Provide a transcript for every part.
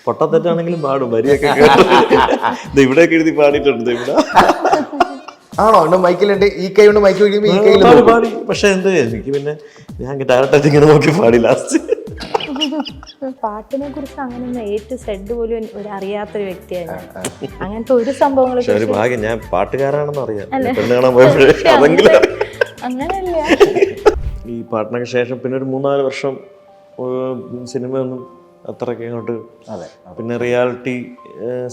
പൊട്ടത്തെറ്റാണെങ്കിലും പാടും, വരിയൊക്കെ ഇവിടെയൊക്കെ എഴുതി പാടിയിട്ടുണ്ട് ഇവിടെ. ആണോ? മൈക്കിലുണ്ട്, ഈ കൈ കൊണ്ട് മൈക്ക് വയ്ക്കുമ്പോൾ ഈ കൈ പാടി. പക്ഷെ എന്ത് എനിക്ക് പിന്നെ ഞാൻ ഡയറക്റ്റായിട്ട് ഇങ്ങനെ നോക്കി പാടി ലാസ്റ്റ്. പാട്ടിനെ കുറിച്ച് അങ്ങനെ എ ടു സെഡ് പോലും ഒരു അറിയാത്തൊരു വ്യക്തിയാണ് ഞാൻ. അങ്ങനത്തെ ഒരു സംഭവങ്ങളെ പക്ഷെ ഒരു ഭാഗ്യം, ഞാൻ പാട്ടുകാരാണെന്ന് അറിയാം. പെണ്ണ് കാണാൻ പോയപ്പോഴേ അതെങ്കിലും അങ്ങനെയല്ല. ഈ പാട്ടിനൊക്കെ ശേഷം പിന്നെ ഒരു 3-4 വർഷം സിനിമയൊന്നും അത്രയ്ക്ക് അങ്ങോട്ട്. പിന്നെ റിയാലിറ്റി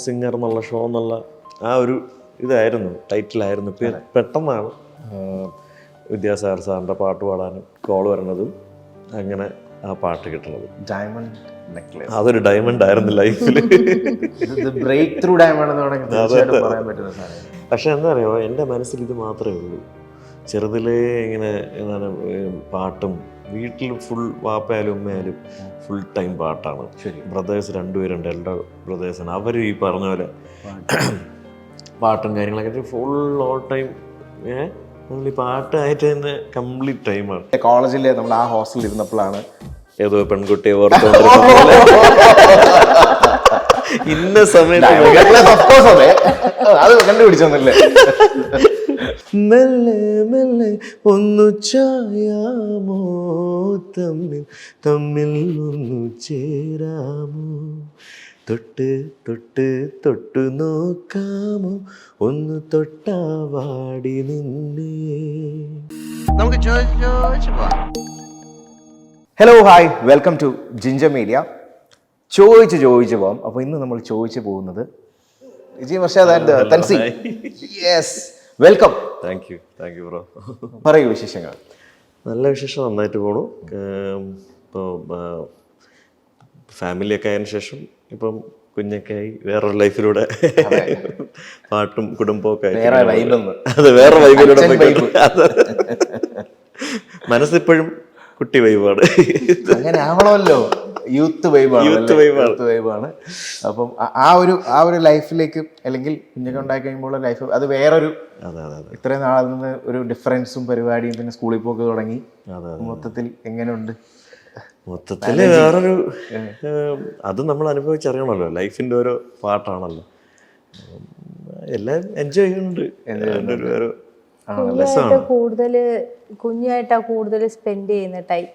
സിംഗർ എന്നുള്ള ഷോ എന്നുള്ള ആ ഒരു ഇതായിരുന്നു, ടൈറ്റിലായിരുന്നു. പെട്ടെന്നാണ് വിദ്യാസാഗർ സാറിൻ്റെ പാട്ട് പാടാനും കോൾ വരണതും അങ്ങനെ ആ പാട്ട് കിട്ടുന്നത്. ഡയമണ്ട് നെക്ലേസ്, അതൊരു ഡയമണ്ട് ആയിരുന്നു ലൈഫിൽ. ബ്രേക്ക് ത്രൂ ഡയമണ്ട് എന്ന് വേണമെങ്കിൽ തീർച്ചയായിട്ടും പറയാൻ പറ്റുന്ന സാധനം. പക്ഷെ എന്താ പറയുക, എൻ്റെ മനസ്സിൽ ഇത് മാത്രമേ ഉള്ളൂ. ചെറുതിലേ ഇങ്ങനെ എന്താണ് പാട്ടും, വീട്ടിൽ ഫുൾ വാപ്പയായാലും ഉമ്മയായാലും ഫുൾ ടൈം പാട്ടാണ്. ബ്രദേഴ്സ് 2 പേരുണ്ട്, എൽഡർ ബ്രദേഴ്സാണ്. അവർ ഈ പറഞ്ഞ പോലെ പാട്ടും കാര്യങ്ങളൊക്കെ ഫുൾ ഓൾ ടൈം. നമ്മൾ ഈ പാട്ടായിട്ട് തന്നെ കംപ്ലീറ്റ് ടൈമാണ്. കോളേജിൽ നമ്മൾ ആ ഹോസ്റ്റലിൽ ഇരുന്നപ്പോഴാണ് ഏതോ പെൺകുട്ടിയെ ഓർത്തോണ്ടിരുന്ന ഇന്ന സമയത്ത് അത് കണ്ടുപിടിച്ചൊന്നുമില്ലേ. മെല്ലെ മെല്ലെ ഒന്നു ചായാമോ, തമ്മിൽ തമ്മിൽ ഒന്നു ചേരാമോ, തൊട്ട് തൊട്ട് തൊട്ടു നോക്കാമോ, ഒന്ന് തൊട്ടാവാടി നിന്നേ. നമുക്ക് ചോദിച്ചു hello hi, welcome to ginger media. ചോദിച്ചു പോകാം. അപ്പോൾ ഇന്ന് നമ്മൾ ചോദിച്ചു പോകുന്നത് Thansi. Yes, welcome. Thank you bro. പറയൂ വിശേഷങ്ങൾ. നല്ല വിശേഷം, നന്നായിട്ട് പോണു. ഇപ്പോൾ ഫാമിലിയൊക്കെ ആയതിനു ശേഷം ഇപ്പം കുഞ്ഞൊക്കെ ആയി വേറൊരു ലൈഫിലൂടെ പാട്ടും കുടുംബമൊക്കെ ആയി. അതെ, വേറെ വൈബിലൂടെ മനസ്സിപ്പോഴും കുട്ടി വൈബാണ്. അങ്ങനെ ആവണമല്ലോ, യൂത്ത് വൈബാണ്. അപ്പം ആ ഒരു ലൈഫിലേക്ക്, അല്ലെങ്കിൽ കുഞ്ഞൊക്കെ ഉണ്ടായി കഴിയുമ്പോൾ ലൈഫ് അത് വേറൊരു, ഇത്രയും നാളിൽ നിന്ന് ഒരു ഡിഫറൻസും പരിപാടിയും, പിന്നെ സ്കൂളിൽ പോക്ക് തുടങ്ങി. മൊത്തത്തിൽ എങ്ങനെയുണ്ട്? മൊത്തത്തില് വേറൊരു അത് നമ്മൾ അനുഭവിച്ചറിയണമല്ലോ. ലൈഫിന്റെ ഓരോ പാട്ടാണല്ലോ, എല്ലാം എൻജോയ് ചെയ്യുന്നുണ്ട്. കുഞ്ഞായിട്ടാ കൂടുതൽ സ്പെൻഡ് ചെയ്യുന്ന ടൈം.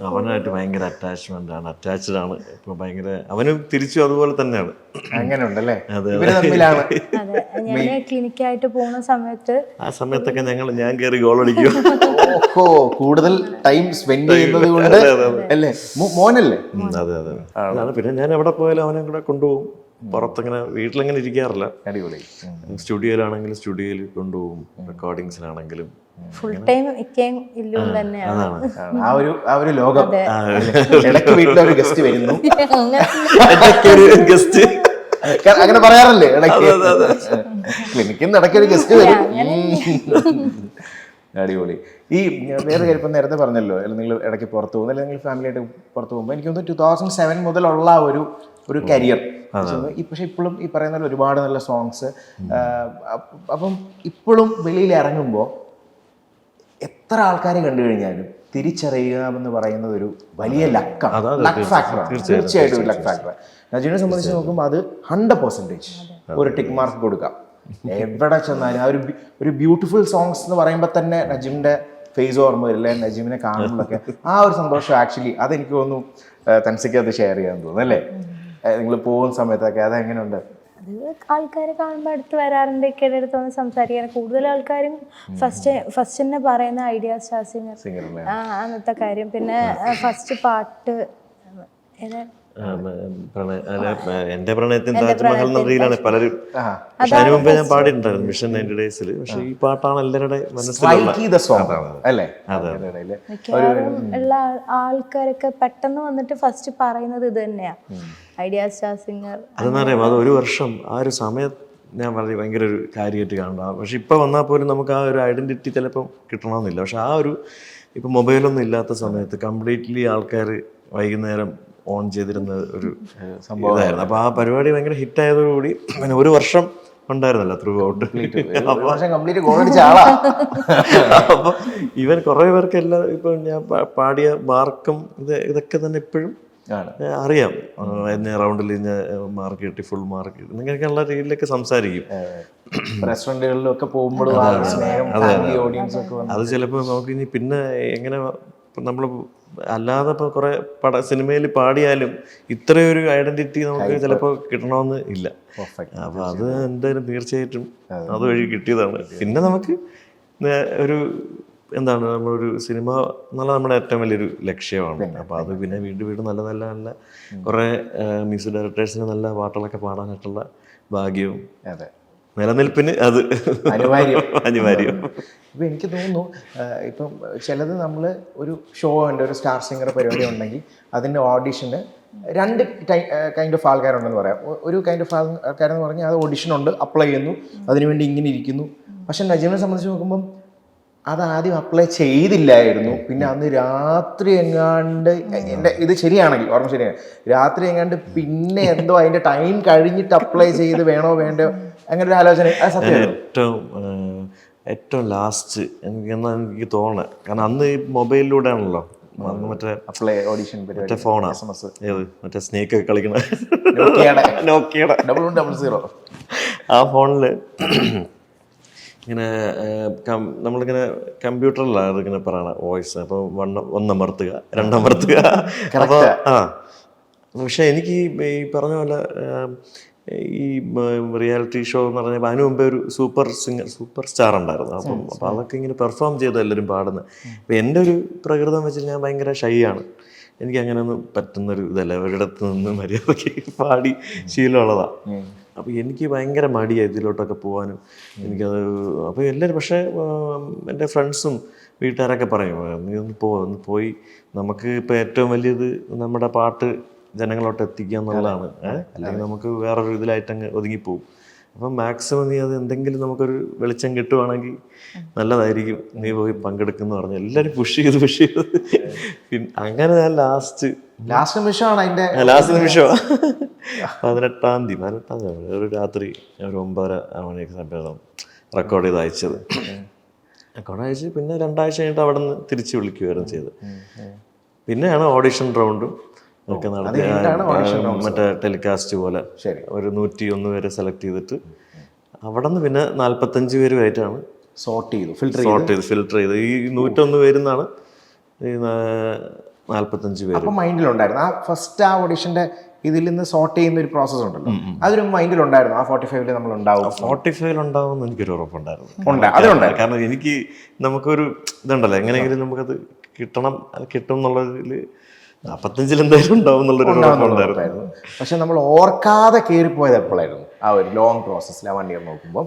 അവനായിട്ട് ഭയങ്കര അറ്റാച്ച്മെന്റ് ആണ്, അറ്റാച്ച്ഡ് ആണ്. ഇപ്പൊ ഭയങ്കര അവനും തിരിച്ചു അതുപോലെ തന്നെയാണ്. അങ്ങനെ ഉണ്ടല്ലേ? ഞാൻ ക്ലിനിക്കായിട്ട് പോകുന്ന സമയത്ത്, ആ സമയത്തൊക്കെ ഞാൻ കയറി ഗോൾ അടിക്കും. കൂടുതൽ ടൈം സ്പെൻഡ് ചെയ്യുന്നത് കൊണ്ട് അല്ലേ? മോനല്ലേ? അതെ. പിന്നെ ഞാൻ എവിടെ പോയാലും അവനെ കൂടെ കൊണ്ടുപോകും. പുറത്തങ്ങനെ വീട്ടിലെങ്ങനെ ഇരിക്കാറില്ല. അടിപൊളി. സ്റ്റുഡിയോയിലാണെങ്കിലും സ്റ്റുഡിയോയിൽ കൊണ്ടുപോകും, റെക്കോർഡിങ്സിനാണെങ്കിലും ഫുൾ ടൈം ഇല്ലും തന്നെയാണ് ആ ഒരു ലോകം. ഇടയ്ക്ക് വീട്ടിലൊരു ഗസ്റ്റ് വരുന്നു, ഗസ്റ്റ് അങ്ങനെ പറയാറല്ലേ? ഇടയ്ക്ക് ക്ലിനിക്കിൽ നിന്ന് ഇടയ്ക്ക് ഒരു ഗസ്റ്റ് വരും. അടിപൊളി. ഈ വേറെ കാര്യം ഇപ്പം നേരത്തെ പറഞ്ഞല്ലോ, നിങ്ങൾ ഇടയ്ക്ക് പുറത്ത് പോകുന്നു, അല്ലെങ്കിൽ നിങ്ങൾ ഫാമിലിയായിട്ട് പുറത്ത് പോകുമ്പോൾ എനിക്ക് തോന്നുന്നു 2007 മുതലുള്ള ഒരു കരിയർ. പക്ഷെ ഇപ്പോഴും ഈ പറയുന്ന ഒരുപാട് നല്ല സോങ്സ്. അപ്പം ഇപ്പോഴും വെളിയിൽ ഇറങ്ങുമ്പോൾ എത്ര ആൾക്കാരെ കണ്ടു കഴിഞ്ഞാലും തിരിച്ചറിയുക എന്ന് പറയുന്നത് ഒരു വലിയ ലക്കാണ്, ലക്ക് ഫാക്ടറാണ്. തീർച്ചയായിട്ടും ഒരു ലക്ക് ഫാക്ടറാണ്. നജീബിനെ സംബന്ധിച്ച് നോക്കുമ്പോൾ അത് 100% ഒരു ടിക്ക് മാർക്ക് കൊടുക്കാം. എവിടെ ചെന്നാലും ആ ഒരു ബ്യൂട്ടിഫുൾ സോങ്സ് എന്ന് പറയുമ്പോൾ തന്നെ നജീബിന്റെ ഫേസ് ഓർമ്മ വരില്ല. നജീബിനെ കാണുമ്പോഴൊക്കെ ആ ഒരു സന്തോഷം ആക്ച്വലി അതെനിക്ക് തോന്നുന്നു തൻസിക്ക് അത് ഷെയർ ചെയ്യാൻ തോന്നുന്നു അല്ലേ? നിങ്ങൾ പോകുന്ന സമയത്തൊക്കെ അതെങ്ങനെയുണ്ട്? അത് ആൾക്കാരെ കാണുമ്പോൾ അടുത്ത് വരാറുണ്ട്, അടുത്ത് വന്ന് സംസാരിക്കാൻ. കൂടുതൽ ആൾക്കാരും ഫസ്റ്റ് തന്നെ പറയുന്ന ഐഡിയ സ്റ്റാർ സിംഗർ അന്നത്തെ കാര്യം. പിന്നെ ഫസ്റ്റ് പാട്ട് എന്റെ പ്രണയത്തിന് താജ്മഹൽ എന്ന രീതിയിലാണ് പലരും. പക്ഷെ അതിനു മുമ്പേ ഞാൻ പാടിയിട്ടുണ്ടായിരുന്നു മിഷൻ 90 ഡേയ്സിൽ. പക്ഷെ ഈ പാട്ടാണ് എല്ലാവരുടെ മനസ്സിലുള്ള. ഉള്ള ആൾക്കാരൊക്കെ പെട്ടെന്ന് വന്നിട്ട് ഫസ്റ്റ് പറയുന്നത് ഇത് തന്നെയാ, ഐഡിയ സ്റ്റാർ സിംഗർ. അതെന്നറിയാം, അത് ഒരു വർഷം ആ ഒരു സമയം ഞാൻ ഭയങ്കര ഒരു കാര്യമായിട്ട് കാണുക. പക്ഷെ ഇപ്പൊ വന്നാൽ പോലും നമുക്ക് ആ ഒരു ഐഡന്റിറ്റി ചിലപ്പം കിട്ടണമെന്നില്ല. പക്ഷെ ആ ഒരു ഇപ്പൊ മൊബൈലൊന്നും ഇല്ലാത്ത സമയത്ത് കംപ്ലീറ്റ്ലി ആൾക്കാർ വൈകുന്നേരം ഓൺ ചെയ്തിരുന്ന ഒരു സംഭവമായിരുന്നു. അപ്പൊ ആ പരിപാടി ഭയങ്കര ഹിറ്റ് ആയതോടുകൂടി പിന്നെ ഒരു വർഷം ഉണ്ടായിരുന്നല്ലോ ത്രൂ ഔട്ട്. അപ്പൊ ഇവൻ കുറെ പേർക്ക് എല്ലാം ഇപ്പൊ ഞാൻ പാടിയ മാർക്കും ഇതൊക്കെ തന്നെ ഇപ്പോഴും അറിയാം എന്നെ റൗണ്ടിൽ മാർക്ക് കിട്ടി, ഫുൾ മാർക്ക് കിട്ടി, ഇങ്ങനെയൊക്കെയുള്ള രീതിയിലൊക്കെ സംസാരിക്കും. റെസ്റ്റോറൻറ്റുകളിലൊക്കെ പോകുമ്പോഴും അത് ചിലപ്പോൾ നമുക്ക് ഇനി പിന്നെ എങ്ങനെ നമ്മൾ അല്ലാതെ ഇപ്പോൾ കുറേ സിനിമയിൽ പാടിയാലും ഇത്രയൊരു ഐഡന്റിറ്റി നമുക്ക് ചിലപ്പോൾ കിട്ടണമെന്ന് ഇല്ല. അപ്പോൾ അത് എന്തായാലും തീർച്ചയായിട്ടും അതുവഴി കിട്ടിയതാണ്. പിന്നെ നമുക്ക് ഒരു എന്താണ്, നമ്മളൊരു സിനിമ എന്നുള്ള നമ്മുടെ ഏറ്റവും വലിയൊരു ലക്ഷ്യമാണ്. അപ്പോൾ അത് പിന്നെ വീണ്ടും നല്ല നല്ല നല്ല കുറേ മ്യൂസിക് ഡയറക്ടേഴ്സിന് നല്ല പാട്ടുകളൊക്കെ പാടാനായിട്ടുള്ള ഭാഗ്യവും നിലനിൽപ്പിന് അത് അനിവാര്യം. ഇപ്പം എനിക്ക് തോന്നുന്നു ഇപ്പം ചിലത് നമ്മൾ ഒരു ഷോ ഉണ്ട്, ഒരു സ്റ്റാർ സിംഗർ പരിപാടി ഉണ്ടെങ്കിൽ അതിൻ്റെ ഓഡിഷന് 2 കൈൻഡ് ഓഫ് ആൾക്കാരുണ്ടെന്ന് പറയാം. ഒരു കൈൻഡ് ഓഫ് ആൾക്കാരെന്ന് പറഞ്ഞാൽ അത് ഓഡിഷനുണ്ട്, അപ്ലൈ ചെയ്യുന്നു, അതിനുവേണ്ടി ഇങ്ങനെ ഇരിക്കുന്നു. പക്ഷെ നജീമിനെ സംബന്ധിച്ച് നോക്കുമ്പം അതാദ്യം അപ്ലൈ ചെയ്തില്ലായിരുന്നു. പിന്നെ അന്ന് രാത്രി എങ്ങാണ്ട്, എൻ്റെ ഇത് ശരിയാണെങ്കിൽ ഓർമ്മ ശരിയാണ്, രാത്രി എങ്ങാണ്ട് പിന്നെ എന്തോ അതിൻ്റെ ടൈം കഴിഞ്ഞിട്ട് അപ്ലൈ ചെയ്ത് വേണോ വേണ്ടോ അങ്ങനെ ഒരു ആലോചന. അത് സത്യം ഏറ്റവും ലാസ്റ്റ് എനിക്ക് തോന്നണേ, കാരണം അന്ന് ഈ മൊബൈലിലൂടെ ആണല്ലോ, അന്ന് മറ്റേ അപ്ലൈ ഓഡിഷൻ മറ്റേ ഫോണാ, ഏത് മറ്റേ സ്നേക്ക് ഒക്കെ കളിക്കണ നോക്കിയുടെ 0000 ആ ഫോണില് ഇങ്ങനെ നമ്മളിങ്ങനെ കമ്പ്യൂട്ടറിലാണ് ഇങ്ങനെ പറയണ വോയിസ്. അപ്പോൾ 1 അമർത്തുക, 2 അമർത്തുക. അപ്പോൾ പക്ഷെ എനിക്ക് ഈ പറഞ്ഞ പോലെ ഈ റിയാലിറ്റി ഷോ എന്ന് പറഞ്ഞാൽ അതിനു മുമ്പേ ഒരു സൂപ്പർ സ്റ്റാർ ഉണ്ടായിരുന്നു. അപ്പോൾ അതൊക്കെ ഇങ്ങനെ പെർഫോം ചെയ്ത് എല്ലാവരും പാടുന്നത്. അപ്പം എൻ്റെ ഒരു പ്രകൃതം വെച്ചിട്ട് ഞാൻ ഭയങ്കര ഷൈ ആണ്. എനിക്ക് അങ്ങനെ ഒന്നും പറ്റുന്നൊരു ഇതല്ല, ഒരിടത്ത് നിന്ന് മര്യാദയ്ക്ക് പാടി ശീലമുള്ളതാണ്. അപ്പോൾ എനിക്ക് ഭയങ്കര മടിയായി ഇതിലോട്ടൊക്കെ പോകാനും എനിക്കത്. അപ്പോൾ എല്ലാവരും, പക്ഷേ എൻ്റെ ഫ്രണ്ട്സും വീട്ടുകാരൊക്കെ പറയും, നീ ഒന്ന് പോയി നമുക്ക് ഇപ്പോൾ ഏറ്റവും വലിയത് നമ്മുടെ പാട്ട് ജനങ്ങളോട്ട് എത്തിക്കുക എന്നുള്ളതാണ്. അല്ലെങ്കിൽ നമുക്ക് വേറൊരു ഇതിലായിട്ടങ്ങ് ഒതുങ്ങിപ്പോവും. അപ്പം മാക്സിമം നീ അത് എന്തെങ്കിലും നമുക്കൊരു വെളിച്ചം കിട്ടുവാണെങ്കിൽ നല്ലതായിരിക്കും, നീ പോയി പങ്കെടുക്കുന്ന പറഞ്ഞു എല്ലാവരും പുഷ് ചെയ്ത് പിന്നെ അങ്ങനെ ഞാൻ ലാസ്റ്റ് നിമിഷമാണ് അതിൻ്റെ ലാസ്റ്റ് നിമിഷമാണ് 18-ാം തീയതി ഒരു രാത്രി ഒരു 9:30 മണിയൊക്കെ സമയം റെക്കോർഡ് ചെയ്ത് അയച്ചത്. റെക്കോർഡ് അയച്ച് പിന്നെ 2 ആഴ്ച കഴിഞ്ഞിട്ട് അവിടെ നിന്ന് തിരിച്ച് വിളിക്കുകയായിരുന്നു ചെയ്തത്. പിന്നെയാണ് ഓഡിഷൻ റൗണ്ടും ഒക്കെ നടത്തി, മറ്റേ ടെലികാസ്റ്റ് പോലെ ഒരു 101 പേരെ സെലക്ട് ചെയ്തിട്ട് അവിടെ നിന്ന് പിന്നെ 45 പേരുമായിട്ടാണ് സോർട്ട് ചെയ്ത് ഫിൽട്ടർ ചെയ്ത് ഈ 101 പേരിൽ നിന്നാണ് ഈ 45 പേര്. അപ്പം മൈൻഡിലുണ്ടായിരുന്നു ആ ഫസ്റ്റ് ആ ഓഡിഷൻ്റെ ഇതിൽ നിന്ന് സോർട്ട് ചെയ്യുന്ന ഒരു പ്രോസസ്സ് ഉണ്ടല്ലോ, അതൊരു മൈൻഡിലുണ്ടായിരുന്നു. ആ 45 നമ്മൾ ഉണ്ടാവും, 45 ഉണ്ടാവും എനിക്കൊരു ഉറപ്പുണ്ടായിരുന്നു. കാരണം എനിക്ക് നമുക്കൊരു ഇതുണ്ടല്ലോ, എങ്ങനെയെങ്കിലും നമുക്കത് കിട്ടും എന്നുള്ളതിൽ 45 എന്തായാലും ഉണ്ടാവും എന്നുള്ളൊരു ഉറപ്പുണ്ടായിരുന്നു. പക്ഷെ നമ്മൾ ഓർക്കാതെ കയറിപ്പോയത് എപ്പോഴായിരുന്നു ആ ഒരു ലോങ് പ്രോസസ്സിൽ, ആ 1 ഇയർ നോക്കുമ്പോൾ?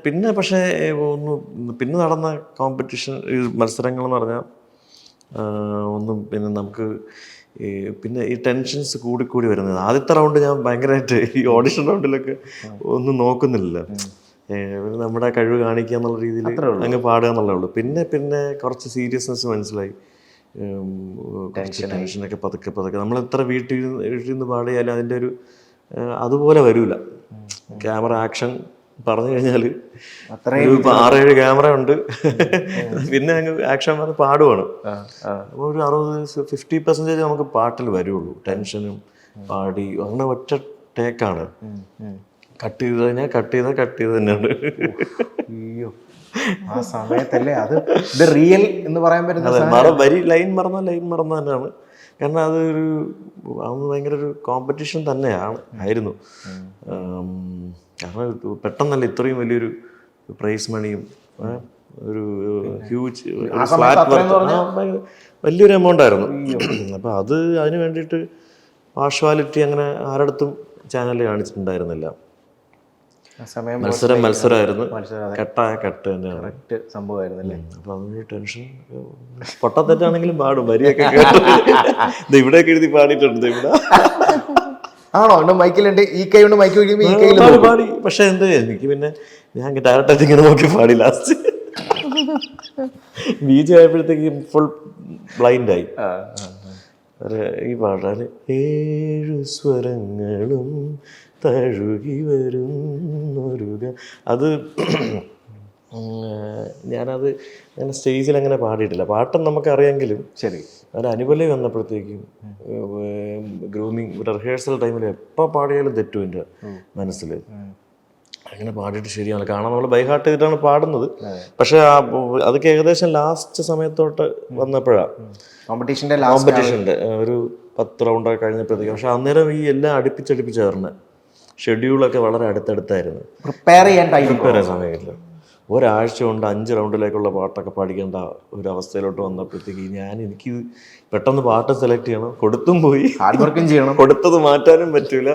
പിന്നെ പക്ഷേ പിന്നെ നടന്ന കോമ്പറ്റീഷൻ മത്സരങ്ങൾ എന്ന് പറഞ്ഞാൽ ഒന്നും പിന്നെ നമുക്ക് പിന്നെ ഈ ടെൻഷൻസ് കൂടി വരുന്നത്. ആദ്യത്തെ റൗണ്ട് ഞാൻ ഭയങ്കരമായിട്ട് ഈ ഓഡിഷൻ റൗണ്ടിലൊക്കെ ഒന്നും നോക്കുന്നില്ല, നമ്മുടെ കഴിവ് കാണിക്കുക എന്നുള്ള രീതിയിൽ അങ്ങ് പാടുക എന്നുള്ളേ ഉള്ളൂ. പിന്നെ കുറച്ച് സീരിയസ്നെസ് മനസ്സിലായി, ടെൻഷനൊക്കെ പതുക്കെ നമ്മൾ എത്ര വീട്ടിൽ നിന്ന് പാടിയാലും അതിൻ്റെ ഒരു അതുപോലെ വരൂല. ക്യാമറ ആക്ഷൻ പറഞ്ഞു കഴിഞ്ഞാൽ 6-7 ക്യാമറ ഉണ്ട്, പിന്നെ അങ്ങ് ആക്ഷൻ പറഞ്ഞ് പാടുവാണ്. അപ്പോൾ ഒരു 50% നമുക്ക് പാട്ടിൽ വരുള്ളൂ. ടെൻഷനും പാടി അങ്ങനെ ഒറ്റ ടേക്കാണ്. കട്ട് ചെയ്ത് കഴിഞ്ഞാൽ കട്ട് ചെയ്ത് തന്നെയാണ്. അയ്യോ, ആ സമയത്തല്ലേ അത് ഇത് റിയൽ എന്ന് പറയാൻ പറ്റുന്ന ലൈൻ മറന്ന തന്നെയാണ്. കാരണം അതൊരു ഭയങ്കര ഒരു കോമ്പറ്റീഷൻ ആയിരുന്നു. കാരണം പെട്ടെന്നല്ല ഇത്രയും വലിയൊരു പ്രൈസ് മണിയും ഒരു ഹ്യൂജ് വലിയൊരു എമൗണ്ട് ആയിരുന്നു. അപ്പോൾ അതിന് വേണ്ടിയിട്ട് പാർഷ്വാലിറ്റി അങ്ങനെ ആരടുത്തും ചാനലിൽ കാണിച്ചിട്ടുണ്ടായിരുന്നില്ല. മത്സരമായിരുന്നു, കട്ട് തന്നെയാണ് സംഭവമായിരുന്നല്ലേ. അപ്പൊ അതൊരു ടെൻഷൻ. പൊട്ടത്തെറ്റാണെങ്കിലും പാടും, വരിയൊക്കെ ഇവിടെയൊക്കെ എഴുതി പാടിയിട്ടുണ്ട്. ഇവിടെ ആണോ മൈക്കിലുണ്ട്, ഈ കൈ കൊണ്ട് മൈക്ക് വയ്ക്കുമ്പോൾ ഈ കൈയിൽ പാടി. പക്ഷെ എന്താ എനിക്ക് പിന്നെ ഞാൻ ഡയറക്റ്റായിട്ട് ഇങ്ങനെ നോക്കി പാടി. ലാസ്റ്റ് ബീജ് ആയപ്പോഴത്തേക്ക് ഫുൾ ബ്ലൈൻഡായി. ഈ പാട്ടാല് 7 സ്വരങ്ങളും തഴുകി വരുന്നൊരു അത് ഞാനത് അങ്ങനെ സ്റ്റേജിൽ അങ്ങനെ പാടിയിട്ടില്ല. പാട്ടും നമുക്കറിയാമെങ്കിലും ശരി. അതിന് അനുപല്ലി വന്നപ്പോഴത്തേക്കും ഗ്രൂമിങ് റിഹേഴ്സൽ ടൈമിൽ എപ്പോൾ പാടിയാലും തെറ്റും എൻ്റെ മനസ്സിൽ. അങ്ങനെ പാടിയിട്ട് ശരിയാണ്. കാണാൻ നമ്മൾ ബൈ ഹാർട്ട് ചെയ്തിട്ടാണ് പാടുന്നത്. പക്ഷെ അതൊക്കെ ഏകദേശം ലാസ്റ്റ് സമയത്തോട്ട് വന്നപ്പോഴാണ് കോമ്പറ്റീഷൻ്റെ ഒരു 10 റൗണ്ടൊക്കെ കഴിഞ്ഞപ്പോഴത്തേക്കും. പക്ഷെ അന്നേരം ഈ എല്ലാം അടുപ്പിച്ചേർന്ന് ഷെഡ്യൂളൊക്കെ വളരെ അടുത്തടുത്തായിരുന്നു. പ്രിപ്പയർ ചെയ്യാൻ സമയമില്ല. ഒരാഴ്ച കൊണ്ട് 5 റൗണ്ടിലേക്കുള്ള പാട്ടൊക്കെ പഠിക്കേണ്ട ഒരു അവസ്ഥയിലോട്ട് വന്നപ്പോഴത്തേക്ക് എനിക്ക് പെട്ടെന്ന് പാട്ട് സെലക്ട് ചെയ്യണം, കൊടുത്തും പോയി, ഹാർഡ് വർക്കും ചെയ്യണം, കൊടുത്തത് മാറ്റാനും പറ്റൂല.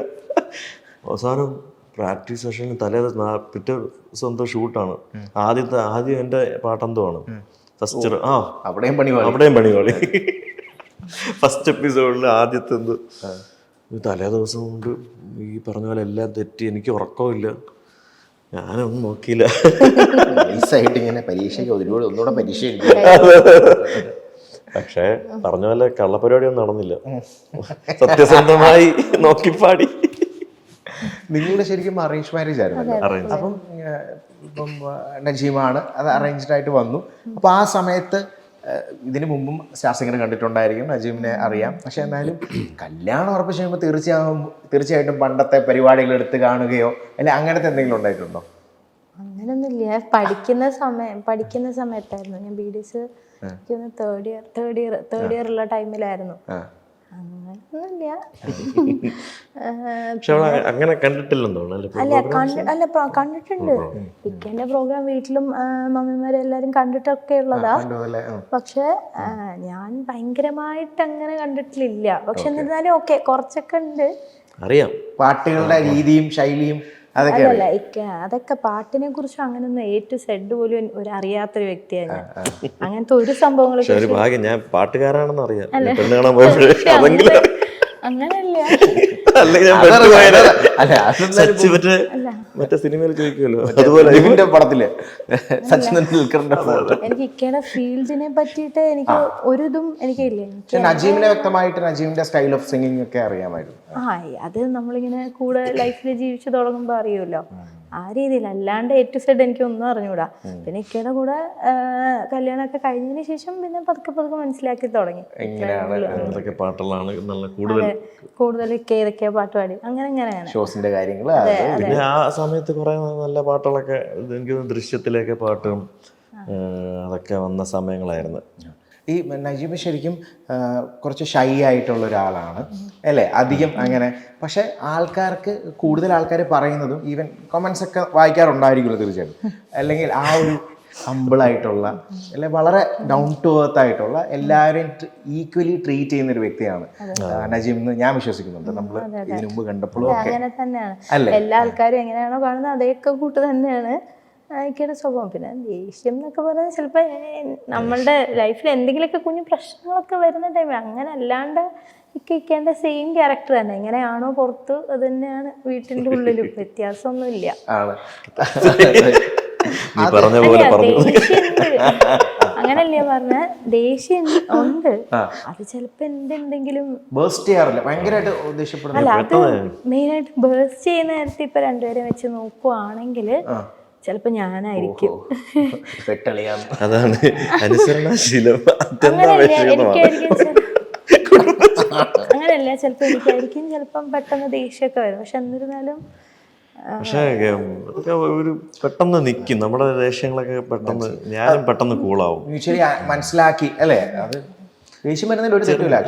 അവസാനം പ്രാക്ടീസ് സെഷന് പിറ്റേ ദിവസം എന്തോ ഷൂട്ടാണ്. ആദ്യം എൻ്റെ പാട്ടെന്തോ ആണ് ഫസ്റ്റ്. അവിടെയും പണിപാളി. ഫസ്റ്റ് എപ്പിസോഡിൽ ആദ്യത്തെ എന്തോ തലേ ദിവസം കൊണ്ട് ഈ പറഞ്ഞ പോലെ എല്ലാം തെറ്റി. എനിക്ക് ഉറക്കമില്ല, ഞാനൊന്നും നോക്കിയില്ല. ഇങ്ങനെ പരീക്ഷയ്ക്ക് ഒന്നുകൂടെ പരീക്ഷ. പക്ഷേ പറഞ്ഞ പോലെ കള്ളപ്പരിപാടിയൊന്നും നടന്നില്ല. സത്യസന്ധമായി നോക്കിപ്പാടി. നിങ്ങളുടെ ശരിക്കും അറേഞ്ച് മാരേജ് ആയിരുന്നു. അപ്പം ഇപ്പം നജീമാണ് അത് അറേഞ്ച്ഡ് ആയിട്ട് വന്നു. അപ്പോൾ ആ സമയത്ത് ഇതിനു മുമ്പും സ്റ്റാർ സിംഗർ കണ്ടിട്ടുണ്ടായിരിക്കും, നജീമിനെ അറിയാം. പക്ഷെ എന്നാലും കല്യാണം ഉറപ്പിച്ച് കഴിയുമ്പോൾ തീർച്ചയായിട്ടും പണ്ടത്തെ പരിപാടികൾ എടുത്ത് കാണുകയോ അല്ലെ അങ്ങനത്തെ എന്തെങ്കിലും ഉണ്ടായിട്ടുണ്ടോ? അങ്ങനൊന്നുമില്ല. പഠിക്കുന്ന സമയത്തായിരുന്നു ഞാൻ BDS തേർഡ് ഇയർ ഉള്ള ടൈമിലായിരുന്നു. അങ്ങനൊന്നുമില്ല. അങ്ങനെ കണ്ടിട്ടില്ലെന്നോ? അല്ല കണ്ടിട്ടുണ്ട്. ഇക്കേന്റെ പ്രോഗ്രാം വീട്ടിലും മമ്മിമാരും എല്ലാരും കണ്ടിട്ടൊക്കെ ഉള്ളതാ. പക്ഷെ ഞാൻ ഭയങ്കരമായിട്ട് അങ്ങനെ കണ്ടിട്ടില്ല. പക്ഷെ എന്നിരുന്നാലും ഓക്കെ കുറച്ചൊക്കെ ഉണ്ട്. അറിയാം പാട്ടുകളുടെ രീതിയും ശൈലിയും അതൊക്കെ പാട്ടിനെ കുറിച്ചും അങ്ങനൊന്നും A to Z പോലും ഒരു അറിയാത്തൊരു വ്യക്തിയാണ് ഞാൻ. അങ്ങനത്തെ ഒരു സംഭവങ്ങളെ ഞാൻ പാട്ടുകാരാണെന്ന് അറിയാം. അങ്ങനല്ല. മറ്റേ സിനിമയിൽ ചോദിക്കുമല്ലോ അതുപോലെ പടത്തില് സച്ചിൻ ടെണ്ടുൽക്കറിന്റെ എനിക്ക് ഇക്കയുടെ ഫീൽഡിനെ പറ്റിയിട്ട് എനിക്ക് ഒരിതും എനിക്കില്ല. നജീമിനെ വ്യക്തമായിട്ട് നജീമിന്റെ സ്റ്റൈൽ ഓഫ് സിംഗിങ് ഒക്കെ അറിയാമായിരുന്നു. അത് നമ്മളിങ്ങനെ കൂടെ ലൈഫിൽ ജീവിച്ചു തുടങ്ങുമ്പോ അറിയുമല്ലോ. ആ രീതിയിൽ അല്ലാണ്ട് A to Z എനിക്കൊന്നും അറിഞ്ഞൂടാ. പിന്നെ ഇക്കയുടെ കൂടെ കല്യാണമൊക്കെ കഴിഞ്ഞതിന് ശേഷം പിന്നെ പതുക്കെ മനസ്സിലാക്കി തുടങ്ങി കൂടുതൽ ഏതൊക്കെയാ പാട്ട് പാടി അങ്ങനെ ഷോസിന്റെ കാര്യങ്ങൾ. പിന്നെ ആ സമയത്ത് കുറെ നല്ല പാട്ടുകളൊക്കെ എനിക്ക് ദൃശ്യത്തിലേക്ക് പാട്ടും അതൊക്കെ വന്ന സമയങ്ങളായിരുന്നു. ഈ നജീബ് ശരിക്കും കുറച്ച് ഷൈ ആയിട്ടുള്ള ഒരാളാണ് അല്ലേ, അധികം അങ്ങനെ. പക്ഷെ കൂടുതൽ ആൾക്കാർ പറയുന്നതും ഈവൻ കമൻസ് ഒക്കെ വായിക്കാറുണ്ടായിരിക്കുമല്ലോ തീർച്ചയായിട്ടും. അല്ലെങ്കിൽ ആ ഒരു ഹമ്പിളായിട്ടുള്ള അല്ലെ വളരെ ഡൗൺ ടു എർത്ത് ആയിട്ടുള്ള എല്ലാവരെയും ഈക്വലി ട്രീറ്റ് ചെയ്യുന്ന ഒരു വ്യക്തിയാണ് നജീബ് എന്ന് ഞാൻ വിശ്വസിക്കുന്നുണ്ട്. നമ്മൾ ഇതിനു മുമ്പ് കണ്ടപ്പോഴും അങ്ങനെ തന്നെയാണ്. എല്ലാ ആൾക്കാരും എങ്ങനെയാണോ കാണുന്നത് അതേയൊക്കെ കൂട്ട് തന്നെയാണ് എനിക്കൊരു സ്വഭാവം. പിന്നെ ദേഷ്യം എന്നൊക്കെ പറഞ്ഞാൽ ചിലപ്പോൾ നമ്മളുടെ ലൈഫിൽ എന്തെങ്കിലുമൊക്കെ കുഞ്ഞു പ്രശ്നങ്ങളൊക്കെ വരുന്ന ടൈമിൽ അങ്ങനെ അല്ലാണ്ട് ഇക്കേണ്ട സെയിം ക്യാരക്ടർ തന്നെ എങ്ങനെയാണോ പുറത്ത് അത് തന്നെയാണ് വീട്ടിൻ്റെ ഉള്ളിലും. വ്യത്യാസമൊന്നുമില്ല. അങ്ങനല്ലേ പറഞ്ഞ ദേഷ്യം ഉണ്ട്. അത് ചിലപ്പോ എന്തെങ്കിലും അല്ല അത് മെയിനായിട്ട് ബേസ്റ്റ് ചെയ്യുന്ന നേരത്തെ ഇപ്പൊ രണ്ടുപേരെ വെച്ച് നോക്കുവാണെങ്കിൽ ചിലപ്പോ ഞാനായിരിക്കും. അതാണ് അനുസരണശീലം. അങ്ങനെയല്ല, ചിലപ്പോ എനിക്കായിരിക്കും ചിലപ്പം പെട്ടെന്ന് ദേഷ്യമൊക്കെ വരും. പക്ഷെ എന്നിരുന്നാലും പക്ഷേ ഒരു പെട്ടെന്ന് നിൽക്കും നമ്മുടെ ദേഷ്യങ്ങളൊക്കെ. പെട്ടെന്ന് ഞാനും പെട്ടെന്ന് കൂളാവും. മനസ്സിലാക്കി അല്ലേ? അത് ദേഷ്യം വരുന്നതിൽ ഒരു തെറ്റില്ല.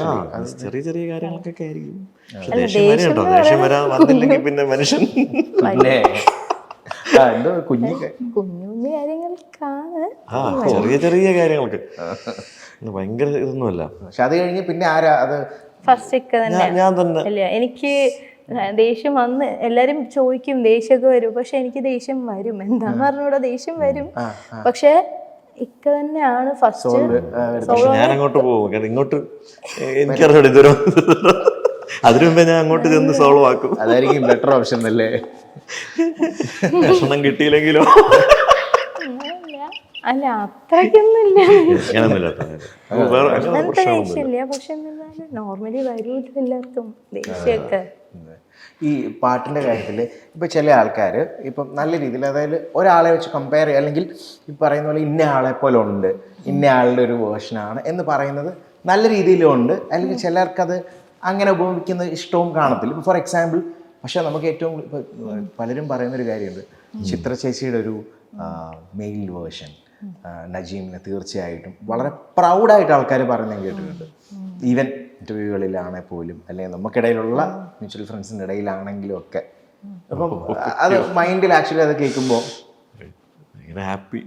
ചെറിയ ചെറിയ കാര്യങ്ങൾക്കൊക്കെ ആയിരിക്കും. പക്ഷെ ദേഷ്യം വരും കേട്ടോ. ദേഷ്യം വരാൻ വന്നില്ലെങ്കിൽ പിന്നെ മനുഷ്യൻ കുഞ്ഞു കുഞ്ഞു കാര്യങ്ങൾക്കാണ്. ചെറിയ കാര്യങ്ങൾക്ക് ഭയങ്കര ഇതൊന്നുമല്ല. പക്ഷെ അത് കഴിഞ്ഞ് പിന്നെ ആരാ അത് ഫസ്റ്റ് ഞാൻ തന്നെ. അല്ല, എനിക്ക് ദേഷ്യം വന്ന് എല്ലാരും ചോദിക്കും ദേഷ്യമൊക്കെ വരും. പക്ഷെ എനിക്ക് ദേഷ്യം വരും, എന്താന്ന് പറഞ്ഞൂടെ, ദേഷ്യം വരും. പക്ഷെ ഇക്ക തന്നെയാണ് ഫസ്റ്റ്. ഞാൻ അങ്ങോട്ട് പോകും, ഇങ്ങോട്ട് എനിക്കറിയാം ഇതുവരെ. അതിനു മുമ്പേ ഞാൻ അങ്ങോട്ട് ചെന്ന് സോൾവ് ആക്കും. അതായിരിക്കും ബെറ്റർ ഓപ്ഷൻ അല്ലേ? ഭക്ഷണം കിട്ടിയില്ലെങ്കിലോ? അല്ല, അത്രയ്ക്കൊന്നുമില്ല. അങ്ങനത്തെ ദേഷ്യമില്ല. പക്ഷെ നോർമലി വരൂല്ലോ എല്ലാവർക്കും ദേഷ്യമൊക്കെ. ഈ പാട്ടിൻ്റെ കാര്യത്തിൽ ഇപ്പോൾ ചില ആൾക്കാർ ഇപ്പം നല്ല രീതിയിൽ, അതായത് ഒരാളെ വെച്ച് കമ്പയർ ചെയ്യുക, അല്ലെങ്കിൽ ഈ പറയുന്ന പോലെ ഇന്ന ആളെ പോലെ ഉണ്ട്, ഇന്ന ആളുടെ ഒരു വേർഷനാണ് എന്ന് പറയുന്നത് നല്ല രീതിയിലും ഉണ്ട്, അല്ലെങ്കിൽ ചിലർക്കത് അങ്ങനെ ഉപയോഗിക്കുന്ന ഇഷ്ടവും കാണത്തില്ല. ഇപ്പോൾ ഫോർ എക്സാമ്പിൾ, പക്ഷേ നമുക്ക് ഏറ്റവും ഇപ്പോൾ പലരും പറയുന്നൊരു കാര്യമുണ്ട്, ചിത്ര ചേച്ചിയുടെ ഒരു മെയിൽ വേർഷൻ നജീമിനെ തീർച്ചയായിട്ടും വളരെ പ്രൗഡായിട്ട് ആൾക്കാർ പറയുന്നത് കേട്ടിട്ടുണ്ട്. ഈവൻ ഇൻ്റർവ്യൂകളിലാണെങ്കിൽ പോലും, അല്ലെങ്കിൽ നമുക്കിടയിലുള്ള മ്യൂച്വൽ ഫ്രണ്ട്സിൻ്റെ ഇടയിലാണെങ്കിലും ഒക്കെ. അപ്പം അത് മൈൻഡിൽ ആക്ച്വലി അത് കേൾക്കുമ്പോൾ ഭയങ്കര ഹാപ്പി,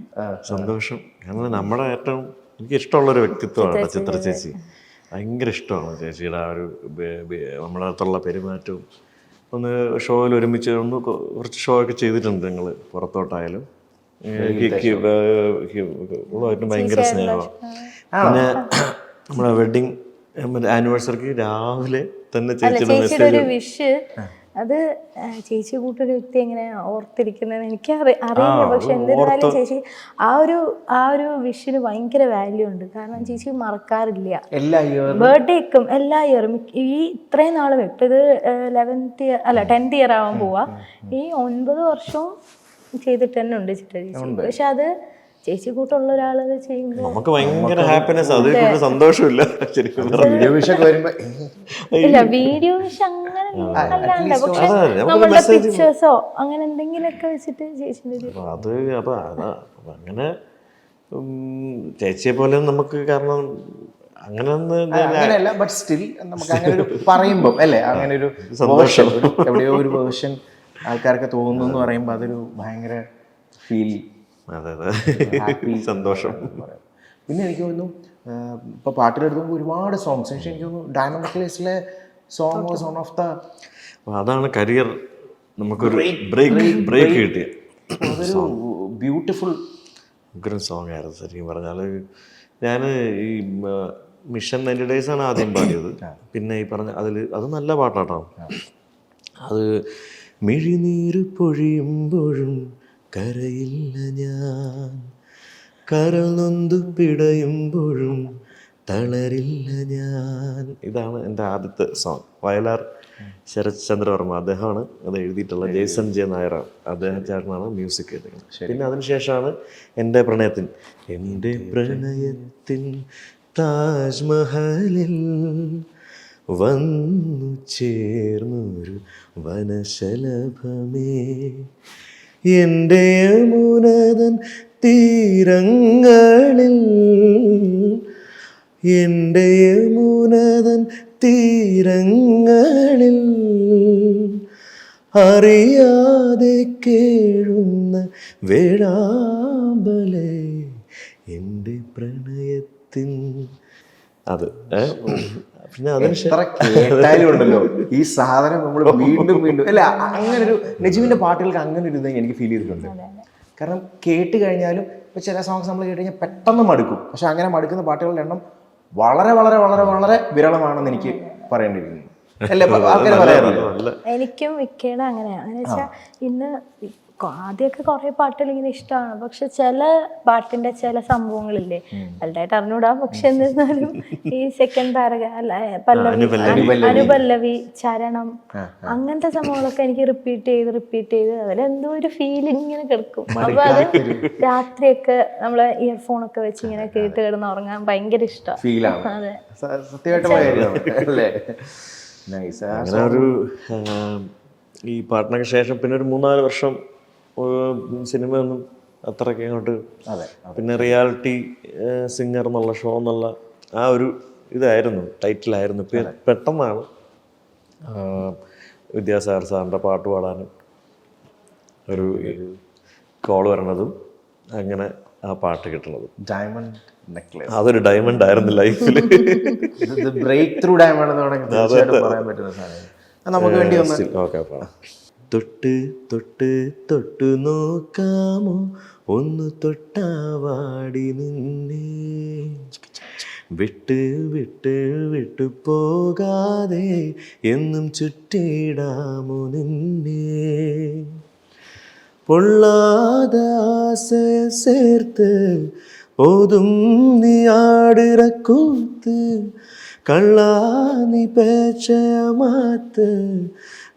സന്തോഷം. കാരണം നമ്മുടെ ഏറ്റവും എനിക്ക് ഇഷ്ടമുള്ളൊരു വ്യക്തിത്വമാണ് ചിത്ര ചേച്ചി. ഭയങ്കര ഇഷ്ടമാണ് ചേച്ചിയുടെ ആ ഒരു നമ്മുടെ അടുത്തുള്ള പെരുമാറ്റവും. ഒന്ന് ഷോയിൽ ഒരുമിച്ച് ഒന്ന് കുറച്ച് ഷോ ഒക്കെ ചെയ്തിട്ടുണ്ട് ഞങ്ങൾ, പുറത്തോട്ടായാലും. ഭയങ്കര സ്നേഹമാണ്. പിന്നെ നമ്മുടെ വെഡിങ് ആനിവേഴ്സറിക്ക് രാവിലെ തന്നെ ചേച്ചിയുടെ ഒരു വിഷ്, അത് ചേച്ചി കൂട്ടൊരു വ്യക്തി എങ്ങനെ ഓർത്തിരിക്കുന്നത് എനിക്ക് അറിയില്ല. പക്ഷെ എന്തായാലും ചേച്ചി ആ ഒരു വിഷിന് ഭയങ്കര വാല്യൂ ഉണ്ട്. കാരണം ചേച്ചി മറക്കാറില്ല. ബർത്ത്ഡേക്കും എല്ലാ ഇയറും ഈ ഇത്രയും നാളും, ഇപ്പം ഇത് 10th ഇയർ ആവാൻ പോവാ, ഈ 9 വർഷവും ചെയ്തിട്ട് തന്നെ ഉണ്ട് ചിത്ര ചേച്ചി. പക്ഷെ അത് ചേച്ചി കൂട്ടുള്ള ഒരാള് ചെയ്യുമ്പോൾ നമുക്ക് ഭയങ്കര ഹാപ്പിനെസ്, അതിൽ സന്തോഷമില്ല ശരിക്കും. ഇല്ല വീഡിയോ വിഷ് അങ്ങനെ അല്ലാണ്ട്, പക്ഷെ നമ്മളുടെ പിക്ചേഴ്സോ അങ്ങനെ എന്തെങ്കിലുമൊക്കെ വെച്ചിട്ട് ചേച്ചിന്റെ അത് അപ്പൊ അങ്ങനെ ചേച്ചിയെ പോലെ നമുക്ക്, കാരണം അങ്ങനെയല്ല, ബട്ട് സ്റ്റിൽ നമുക്ക് അങ്ങനെ ഒരു പറയുമ്പോൾ അല്ലേ, അങ്ങനെ ഒരു സന്തോഷം, എവിടെയോ ഒരു വേർഷൻ ആൾക്കാർക്ക് തോന്നുന്നു എന്ന് പറയുമ്പോൾ അതൊരു ഭയങ്കര ഫീൽ, സന്തോഷം. പിന്നെ എനിക്ക് തോന്നുന്നു ഇപ്പോൾ പാട്ടിലെടുക്കുമ്പോൾ ഒരുപാട് സോങ്സ്, പക്ഷേ എനിക്ക് തോന്നുന്നു ഡയമണ്ട് നെക്ലേസിലെ song was one of the, അതാണ് കരിയർ നമുക്കൊരു ബ്രേക്ക് കിട്ടിയ അതൊരു ബ്യൂട്ടിഫുൾ സോങ് ആയിരുന്നു ശരിക്കും പറഞ്ഞാൽ. ഞാൻ ഈ മിഷൻ 90 Days ആണ് ആദ്യം പാടിയത്. പിന്നെ ഈ പറഞ്ഞ അത് നല്ല പാട്ടാട്ടോ. അത് മിഴിനീര് പൊഴിയുമ്പോഴും കരയില്ല ഞാൻ, കരൾ നൊന്തു പിടയുമ്പോഴും തളരില്ല ഞാൻ. ഇതാണ് എൻ്റെ ആദ്യത്തെ സോങ്. വയലാർ ശരത്ചന്ദ്രവർമ്മ അദ്ദേഹമാണ് അത് എഴുതിയിട്ടുള്ള. ജെയ്സൺ ജെ നായരാണ് അദ്ദേഹം ചേട്ടനാണ് മ്യൂസിക് ചെയ്തിരിക്കുന്നത്. പിന്നെ അതിനുശേഷമാണ് എൻ്റെ പ്രണയത്തിൻ താജ്മഹലിൽ വന്നു ചേർന്നൊരു വനശലഭമേ, എൻ്റെ യമുനതൻ തീരങ്ങളിൽ, എൻ്റെ യമുനതൻ തീരങ്ങളിൽ അറിയാതെ കേഴുന്ന വേഴാമ്പലേ എൻ്റെ പ്രണയത്തിൻ. അത് പിന്നെ കേട്ടാലും ഉണ്ടല്ലോ ഈ സാധനം നമ്മൾ വീണ്ടും വീണ്ടും അല്ല, അങ്ങനെ ഒരു നജീമിന്റെ പാട്ടുകൾക്ക് അങ്ങനെ ഒരു ഇത് എനിക്ക് ഫീൽ ചെയ്തിട്ടുണ്ട്. കാരണം കേട്ട് കഴിഞ്ഞാലും ഇപ്പൊ ചില സോങ്സ് നമ്മൾ കേട്ട് കഴിഞ്ഞാൽ പെട്ടെന്ന് മടുക്കും, പക്ഷെ അങ്ങനെ മടുക്കുന്ന പാട്ടുകളുടെ എണ്ണം വളരെ വളരെ വളരെ വളരെ വിരളമാണെന്ന് എനിക്ക് പറയേണ്ടിയിരിക്കുന്നു. എനിക്കും വിക്കയുടെ അങ്ങനെയാണ്. എന്ന് വെച്ചാൽ ഇന്ന് ആദ്യമൊക്കെ കുറെ പാട്ടുകൾ ഇങ്ങനെ ഇഷ്ടമാണ്, പക്ഷെ ചില പാട്ടിന്റെ ചില സംഭവങ്ങളില്ലേ വലുതായിട്ട് അറിഞ്ഞൂടാ, പക്ഷെ എന്നിരുന്നാലും ഈ സെക്കൻഡ് പാരഗ്രാഫ് അല്ല അനുപല്ലവി, ചരണം, അങ്ങനത്തെ സംഭവങ്ങളൊക്കെ എനിക്ക് റിപ്പീറ്റ് ചെയ്ത് അതിലെന്തോ ഒരു ഫീലിംഗ് ഇങ്ങനെ കിടക്കും. അപ്പൊ അത് രാത്രിയൊക്കെ നമ്മള് ഇയർഫോണൊക്കെ വെച്ച് ഇങ്ങനെ കേട്ട് കിടന്ന് ഉറങ്ങാൻ ഭയങ്കര ഇഷ്ടമാണ്. അതെ, അങ്ങനെ ഒരു ഈ പാട്ടിനൊക്കെ ശേഷം പിന്നെ ഒരു 3-4 വർഷം സിനിമ ഒന്നും അത്രയ്ക്ക് അങ്ങോട്ട്, പിന്നെ റിയാലിറ്റി സിംഗർ എന്നുള്ള ഷോ എന്നുള്ള ആ ഒരു ഇതായിരുന്നു, ടൈറ്റിലായിരുന്നു. പെട്ടെന്നാണ് വിദ്യാസാഗർ സാറിൻ്റെ പാട്ട് പാടാനും ഒരു കോൾ വരണതും അങ്ങനെ ആ പാട്ട് കിട്ടുന്നത്. ഡയമണ്ട് നെക്ലേസ് അതൊരു ഡയമണ്ട് ആയിരുന്നു ലൈഫിൽ. ബ്രേക്ക് ത്രൂ ഡയമണ്ട് എന്ന് വേണമെങ്കിൽ പറയാൻ പറ്റുന്ന സാധനം നമുക്ക് വേണ്ടി ഒന്ന്. ഓക്കെ, തൊട്ട് തൊട്ട് തൊട്ടു നോക്കാമോ ഒന്ന് തൊട്ടാവാടി നിന്നെ, വിട്ട് വിട്ട് വിട്ടു പോകാതെ എന്നും ചുറ്റിടാമോ നിന്നെ, പൊള്ളാതെ ആശയ ചേർത്ത് പോതും നീ ആടുற കൂത്ത്, കള്ളാ നീ പേച്ചയ മാത്ത്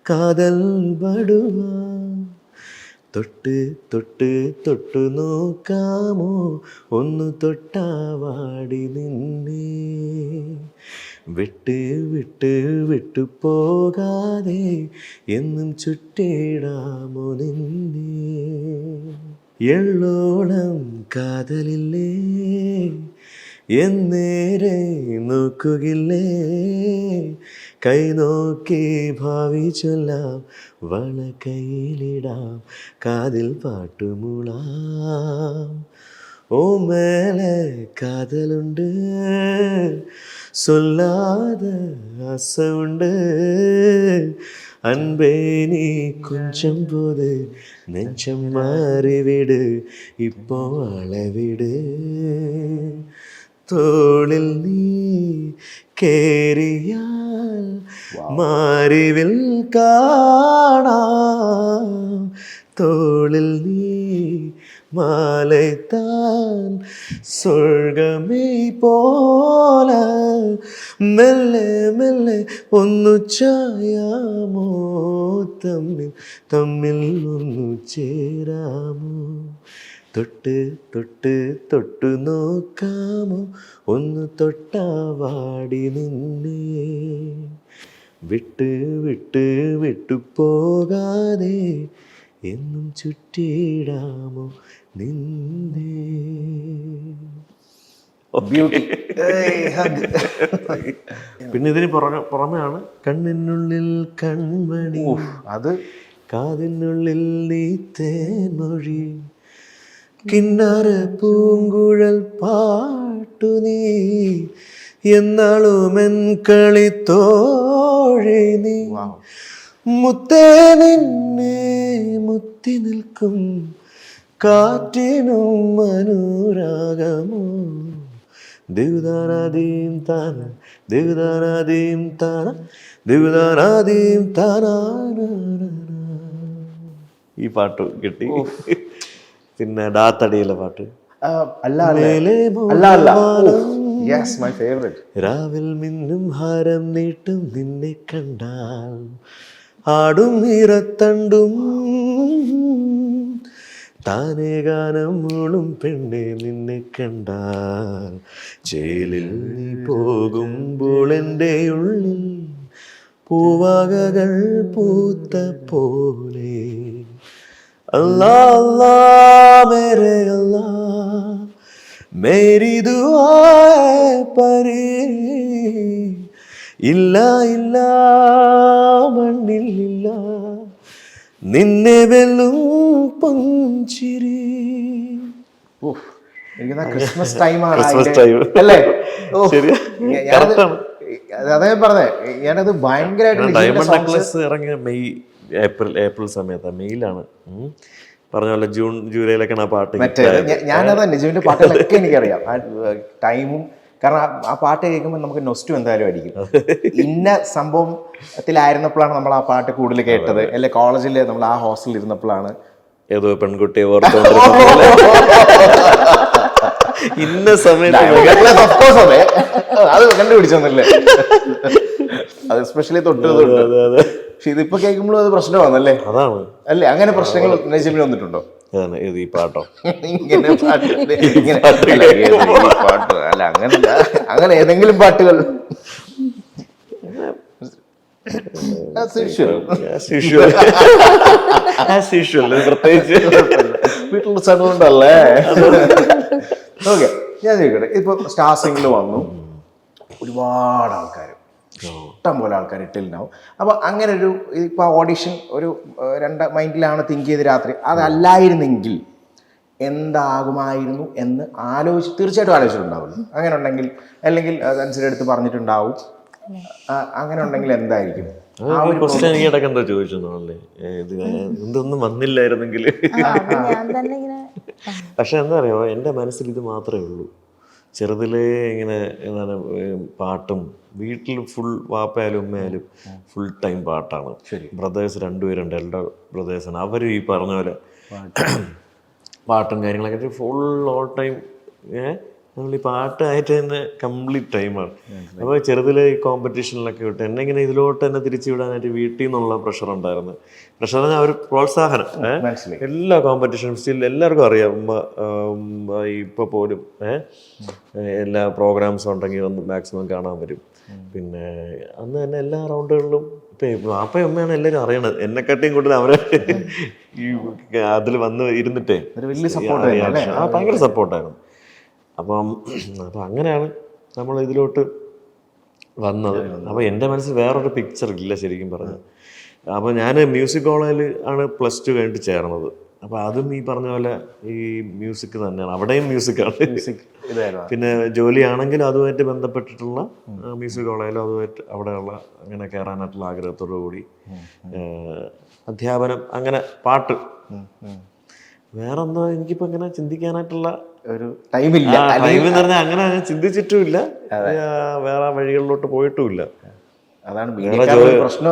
കാതൽ ബടുവാ തൊട്ട് തൊട്ട് തൊട്ടു നോക്കാമോ ഒന്ന് തൊട്ടാവാടി നിന്നെ വിട്ട് വിട്ട് വിട്ടു പോകാതെ എന്നും ചുറ്റിടാമോ നിന്നെ എള്ളോളം കാതലില്ലേ എന്നേരെ നോക്കുകില്ലേ കൈ നോക്കി ഭാവി ചൊല്ലാം വള കയ്യിലിടാം കാതിൽ പാട്ടുമുളാം ഓ മേലെ കാതലുണ്ട് சொல்லாத ஆசை உண்டு அன்பே நீ கொஞ்சம் போது நெஞ்சம் மாறிவிடு இப்போ அளவிடு തോളിൽ നീ കേറിയാൽ മാറിവിൽ കാണാം തോളിൽ നീ മാലൈത്താൻ സ്വർഗമേ പോല മെല്ലെ മെല്ലെ ഒന്നു ചായാമോ തമ്മിൽ തമ്മിൽ ഒന്നു ചേരാമോ തൊട്ട് തൊട്ട് തൊട്ടു നോക്കാമോ ഒന്ന് തൊട്ടാവാടി നിന്നെ വിട്ട് വിട്ട് വിട്ടു പോകാതെ എന്നും ചുറ്റിടാമോ നിന്നെ പിന്നെ ഇതിന് പുറമെയാണ് കണ്ണിനുള്ളിൽ കൺമണി അത് കാതിനുള്ളിൽ നീ തേൻമൊഴി കിന്നാര പൂങ്കുഴൽ പാട്ടു നീ എന്നാളുമെൻ കളിത്തോഴി നീ മുത്തേ നിന്നെ മുത്തി നിൽക്കും കാറ്റിനും അനുരാഗമോ ദേവദാനാദീം താന ദേവദാനാദീം താന ദേവദാനാദീം താന. ഈ പാട്ട് കിട്ടി. പിന്നെ ഡാത്തടിയിലെ പാട്ട് രാവിൽ മിന്നും ഹാരം നീട്ടും നിന്നെ കണ്ടാൽ ആടും നിറത്തണ്ടും താനേ ഗാനം മൂളും പെണ്ണെ നിന്നെ കണ്ടാൽ ചേലിൽ നീ പോകുമ്പോൾ എൻ്റെ ഉള്ളിൽ പൂവാകകൾ പൂത്ത പോലെ അല്ലാ അല്ലാ മേരെ അല്ലാ മേരി ദുആ പരേ ഇല്ല ഇല്ല മണ്ണില്ല നിന്നെ വെല്ലും പുഞ്ചിരി. ക്രിസ്മസ് ടൈമാണ് അല്ലേ? അതേ പറഞ്ഞേ, ഞാനത് ഭയങ്കരമായിട്ട് ഡയമണ്ട് നെക്ലസ് ഇറങ്ങിയ ഏപ്രിൽ സമയത്താണ്, മെയിലാണ് പറഞ്ഞ പോലെ. ജൂൺ ജൂലൈയിലൊക്കെയാണ് ആ പാട്ട്. ഞാനത് നിജുവിന്റെ പാട്ടുകളൊക്കെ എനിക്കറിയാം, ആ ടൈമും. കാരണം ആ പാട്ട് കേൾക്കുമ്പോൾ നമുക്ക് നൊസ്റ്റു എന്തായാലും അടിക്കും. ഇന്ന സംഭവത്തിലായിരുന്നപ്പോഴാണ് നമ്മൾ ആ പാട്ട് കൂടുതൽ കേട്ടത്, അല്ലെ കോളേജിൽ നമ്മൾ ആ ഹോസ്റ്റലിൽ ഇരുന്നപ്പോഴാണ് ഏതോ പെൺകുട്ടിയെ ഓർത്തോണ്ട് ഇന്ന സമയത്ത് അത് കണ്ടുപിടിച്ചൊന്നല്ലേ, അത് എസ്പെഷ്യലി തൊട്ട്. പക്ഷെ ഇതിപ്പോ കേൾക്കുമ്പോഴും അത് പ്രശ്നമാണല്ലേ? അതാണ് അല്ലേ? അങ്ങനെ പ്രശ്നങ്ങൾ നജീബിന് വന്നിട്ടുണ്ടോ? ഈ പാട്ടോ ഇങ്ങനെ പാട്ട് അല്ല, അങ്ങനെ ഏതെങ്കിലും പാട്ടുകൾ പ്രത്യേകിച്ച് വീട്ടിലുള്ള സ്ഥലമുണ്ടല്ലേ? ഓക്കെ, ഞാൻ ചോദിക്കട്ടെ, ഇപ്പൊ സ്റ്റാർ സിംഗിൽ വന്നു, ഒരുപാട് ആൾക്കാർ, ഇഷ്ടം പോലെ ആൾക്കാർ ഇട്ടിട്ടുണ്ടാവും. അപ്പോൾ അങ്ങനെ ഒരു ഇപ്പോൾ ഓഡിഷൻ ഒരു മൈൻഡിലാണ് തിങ്ക് ചെയ്ത് രാത്രി, അതല്ലായിരുന്നെങ്കിൽ എന്താകുമായിരുന്നു എന്ന് തീർച്ചയായിട്ടും ആലോചിച്ചിട്ടുണ്ടാവുമല്ലോ. അങ്ങനെ ഉണ്ടെങ്കിൽ, അല്ലെങ്കിൽ അതനുസരിച്ച് എടുത്ത് പറഞ്ഞിട്ടുണ്ടാവും. അങ്ങനെ ഉണ്ടെങ്കിൽ എന്തായിരിക്കും? എനിക്ക് ഇടയ്ക്ക് എന്താ ചോദിച്ചോന്നല്ലേ, എന്തൊന്നും വന്നില്ലായിരുന്നെങ്കിൽ. പക്ഷെ എന്താ പറയുക, എൻ്റെ മനസ്സിൽ ഇത് മാത്രമേ ഉള്ളൂ. ചെറുതിലേ ഇങ്ങനെ എന്താണ് പാട്ടും, വീട്ടിൽ ഫുൾ വാപ്പയായാലും ഉമ്മയായാലും ഫുൾ ടൈം പാട്ടാണ്. ബ്രദേഴ്സ് രണ്ടുപേരുണ്ട്, എൽഡർ ബ്രദേഴ്സാണ്. അവരും ഈ പറഞ്ഞ പോലെ പാട്ടും കാര്യങ്ങളൊക്കെ ഫുൾ ഓൾ ടൈം നമ്മൾ ഈ പാട്ടായിട്ട് തന്നെ കംപ്ലീറ്റ് ടൈമാണ്. അപ്പോൾ ചെറുതിലെ ഈ കോമ്പറ്റീഷനിലൊക്കെ വിട്ട് എന്നെ ഇങ്ങനെ ഇതിലോട്ട് തന്നെ തിരിച്ചു വിടാനായിട്ട് വീട്ടിൽ നിന്നുള്ള പ്രഷർ ഉണ്ടായിരുന്നു. പ്രഷർ പറഞ്ഞാൽ ഒരു പ്രോത്സാഹനം. എല്ലാ കോമ്പറ്റീഷനും സ്റ്റിൽ എല്ലാവർക്കും അറിയാം. ഇപ്പോൾ പോലും എല്ലാ പ്രോഗ്രാംസും ഉണ്ടെങ്കിൽ വന്ന് മാക്സിമം കാണാൻ വരും. പിന്നെ അന്ന് തന്നെ എല്ലാ റൗണ്ടുകളിലും ഇപ്പം വാപ്പയും അമ്മയാണ് എല്ലാവരും അറിയണത്. എന്നെക്കാട്ടിയും കൂടുതൽ അവരെ ഈ അതിൽ വന്ന് ഇരുന്നിട്ടേ ഭയങ്കര സപ്പോർട്ടായിരുന്നു. അപ്പം അങ്ങനെയാണ് നമ്മൾ ഇതിലോട്ട് വന്നത്. അപ്പോൾ എൻ്റെ മനസ്സിൽ വേറൊരു പിക്ചർ ഇല്ല ശരിക്കും പറഞ്ഞു. അപ്പോൾ ഞാൻ മ്യൂസിക് കോളേജിൽ ആണ് +2 കഴിഞ്ഞിട്ട് ചേർന്നത്. അപ്പോൾ അതും ഈ പറഞ്ഞ പോലെ ഈ മ്യൂസിക് തന്നെയാണ്, അവിടെയും മ്യൂസിക്കാണ്. പിന്നെ ജോലിയാണെങ്കിലും അതുമായിട്ട് ബന്ധപ്പെട്ടിട്ടുള്ള മ്യൂസിക് കോളേജിലും അതുമായിട്ട് അവിടെയുള്ള അങ്ങനെ കയറാനായിട്ടുള്ള ആഗ്രഹത്തോടു കൂടി അധ്യാപനം, അങ്ങനെ പാട്ട്. വേറെ എന്തോ എനിക്കിപ്പോൾ ഇങ്ങനെ ചിന്തിക്കാനായിട്ടുള്ള ഒരു ടൈമില്ല. ടൈം എന്ന് പറഞ്ഞാൽ അങ്ങനെ ചിന്തിച്ചിട്ടുമില്ല, വേറെ വഴികളിലോട്ട് പോയിട്ടുമില്ല. അതാണ് പ്രശ്നം.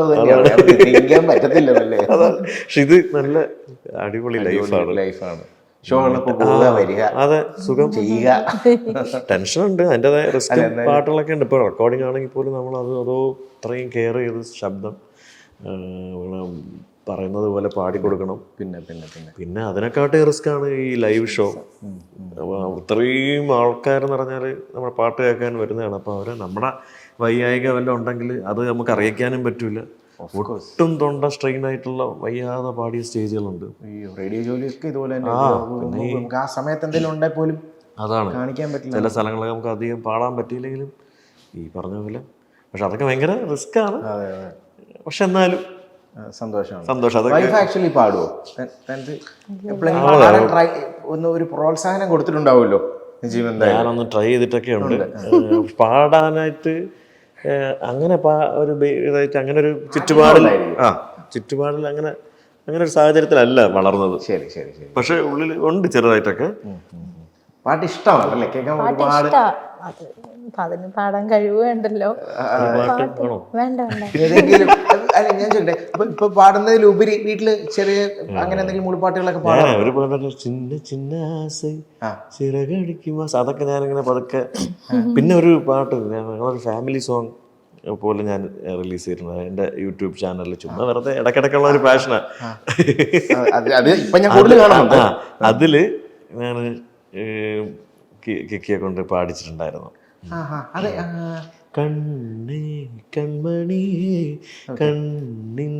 പറ്റത്തില്ലല്ലേ. പക്ഷെ ഇത് നല്ല അടിപൊളി ലൈഫാണ്. അതെ, സുഖം ചെയ്യുക. ടെൻഷൻ ഉണ്ട്, അതിൻ്റെതായ റിസ്ക് പാട്ടുകളൊക്കെ ഉണ്ട്. ഇപ്പോൾ റെക്കോർഡിംഗ് ആണെങ്കിൽ പോലും നമ്മൾ അതോ അത്രയും കെയർ ചെയ്ത് ശബ്ദം പറയുന്നത് പോലെ പാടിക്കൊടുക്കണം. പിന്നെ അതിനെക്കാട്ടി റിസ്ക്കാണ് ഈ ലൈവ് ഷോ. ഇത്രയും ആൾക്കാരെന്ന് പറഞ്ഞാൽ നമ്മുടെ പാട്ട് കേൾക്കാൻ വരുന്നതാണ്. അപ്പോൾ അവർ നമ്മുടെ വൈകായിക വല്ലതും ഉണ്ടെങ്കിൽ അത് നമുക്ക് അറിയിക്കാനും പറ്റില്ല. ഒട്ടും തൊണ്ട സ്ട്രെയിൻ ആയിട്ടുള്ള വയ്യാതെ പാടിയ സ്റ്റേജുകളുണ്ട്. റേഡിയോ ജോലിയൊക്കെ ഇതുപോലെ ആ സമയത്ത് എന്തെങ്കിലും ഉണ്ടെങ്കിൽ പോലും അതാണ് കാണിക്കാൻ പറ്റില്ല. ചില സ്ഥലങ്ങളൊക്കെ നമുക്ക് അധികം പാടാൻ പറ്റിയില്ലെങ്കിലും ഈ പറഞ്ഞ പോലെ. പക്ഷെ അതൊക്കെ ഭയങ്കര റിസ്ക്കാണ്. പക്ഷെ എന്നാലും സന്തോഷം. ആക്ച്വലി പാടുവോ? ഒന്ന് ഒരു പ്രോത്സാഹനം കൊടുത്തിട്ടുണ്ടാവുമല്ലോ ജീവൻ. ഞാനൊന്ന് ട്രൈ ചെയ്തിട്ടൊക്കെ ഉണ്ട് പാടാനായിട്ട്. അങ്ങനെ ഒരു ഇതായിട്ട് അങ്ങനെ ഒരു ചുറ്റുപാടിൽ അങ്ങനെ ഒരു സാഹചര്യത്തിലല്ല വളർന്നത്. ശരി. പക്ഷെ ഉള്ളിൽ ഉണ്ട് ചെറുതായിട്ടൊക്കെ. പാട്ട് ഇഷ്ടമാണല്ലേ? കേൾക്കാൻ ഒരുപാട്. അതിന് പാടാൻ കഴിവ് വേണ്ടല്ലോ. വേണ്ട. ഏതെങ്കിലും അല്ല ഞാൻ ചോദിക്കട്ടെ, ഇപ്പൊ പാടുന്നതിലുപരി വീട്ടില് ചെറിയ അങ്ങനെ എന്തെങ്കിലും മൂളിപ്പാട്ടുകളൊക്കെ പാടാം? ഒരു പാട്ട് ചിന്ന ചിന്ന ചിറകടിക്കും അതൊക്കെ ഞാനിങ്ങനെ പതുക്കെ. പിന്നെ ഒരു പാട്ട് ഞങ്ങളൊരു ഫാമിലി സോങ് പോലെ ഞാൻ റിലീസ് ചെയ്തിട്ടുണ്ട് എൻ്റെ യൂട്യൂബ് ചാനലിൽ. ചുമ്മാ വെറുതെ ഇടയ്ക്കിടയ്ക്കുള്ള ഒരു പാഷനാ. അതില് ഞാൻ കിക്കിയെ കൊണ്ട് പാടിച്ചിട്ടുണ്ടായിരുന്നു. കണ്ണേ കൺമണിയേ കണ്ണിൻ.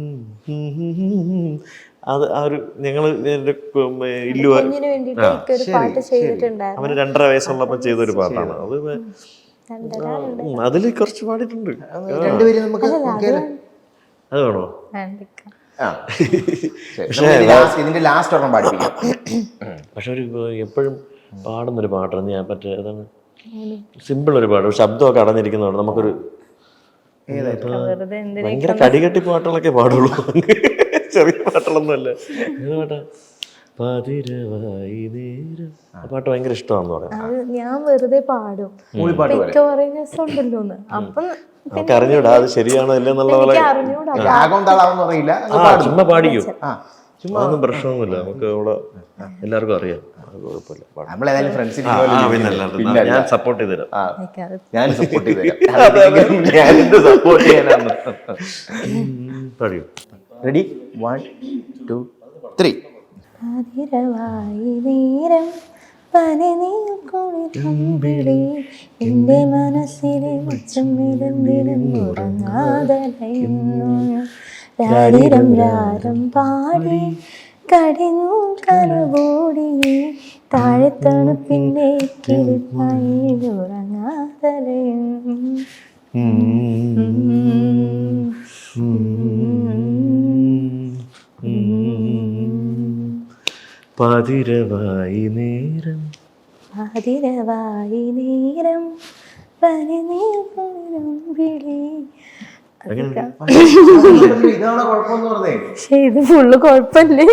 അത് ആ ഒരു ഞങ്ങള് അവന് 2.5 വയസ്സുള്ളപ്പോ ചെയ്തൊരു പാട്ടാണ് അത്. അതില് കുറച്ച് പാടിയിട്ടുണ്ട്. അത് വേണോ? പക്ഷെ ഒരു എപ്പോഴും പാടുന്നൊരു പാട്ടാണ് ഞാൻ അതാണ് സിമ്പിൾ ഒരു പാട്ട്. ശബ്ദമൊക്കെ അടഞ്ഞിരിക്കുന്നതാണ്. നമുക്കൊരു ഭയങ്കര കടികെട്ടി പാട്ടുകളൊക്കെ പാടുള്ളൂ, ചെറിയ പാട്ടുകളൊന്നും അല്ല. പാട്ടാ പതിരവായി നേരം. ആ പാട്ട് ഭയങ്കര ഇഷ്ടമാണെന്ന് പറയാം. ഞാൻ വെറുതെ പാടും. നമുക്ക് അറിഞ്ഞൂടാ അത് ശരിയാണോ ഇല്ലെന്നുള്ള പോലെ. ചുമ്മാ പാടിക്കും, അതൊന്നും പ്രശ്നമൊന്നുമില്ല. നമുക്ക് അവിടെ എല്ലാവർക്കും അറിയാം, ഞാൻ സപ്പോർട്ട് ചെയ്തുതരാം. റെഡി 1 2 3. എന്റെ മനസ്സിലെ രാരിരം രാരം പാടി കടിഞ്ഞു കരവോടി താഴെ തണുപ്പിന്റെ കിളിപ്പായി ഉറങ്ങാതലയും. പതിരവായി നേരം പക്ഷെ ഇത് ഫുള്ള് കുഴപ്പല്ലേ?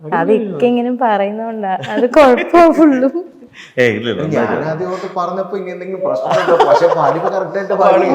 അതൊക്കെ ഇങ്ങനെ പറയുന്നോണ്ടാ അത് കുഴപ്പമാ ഫുള്ളും. ഞാനതോട്ട് പറഞ്ഞപ്പോ ഇനി എന്തെങ്കിലും പ്രശ്നമുണ്ടോ? പക്ഷെ പാടിപ്പോ കറക്റ്റായിട്ട് പാടി.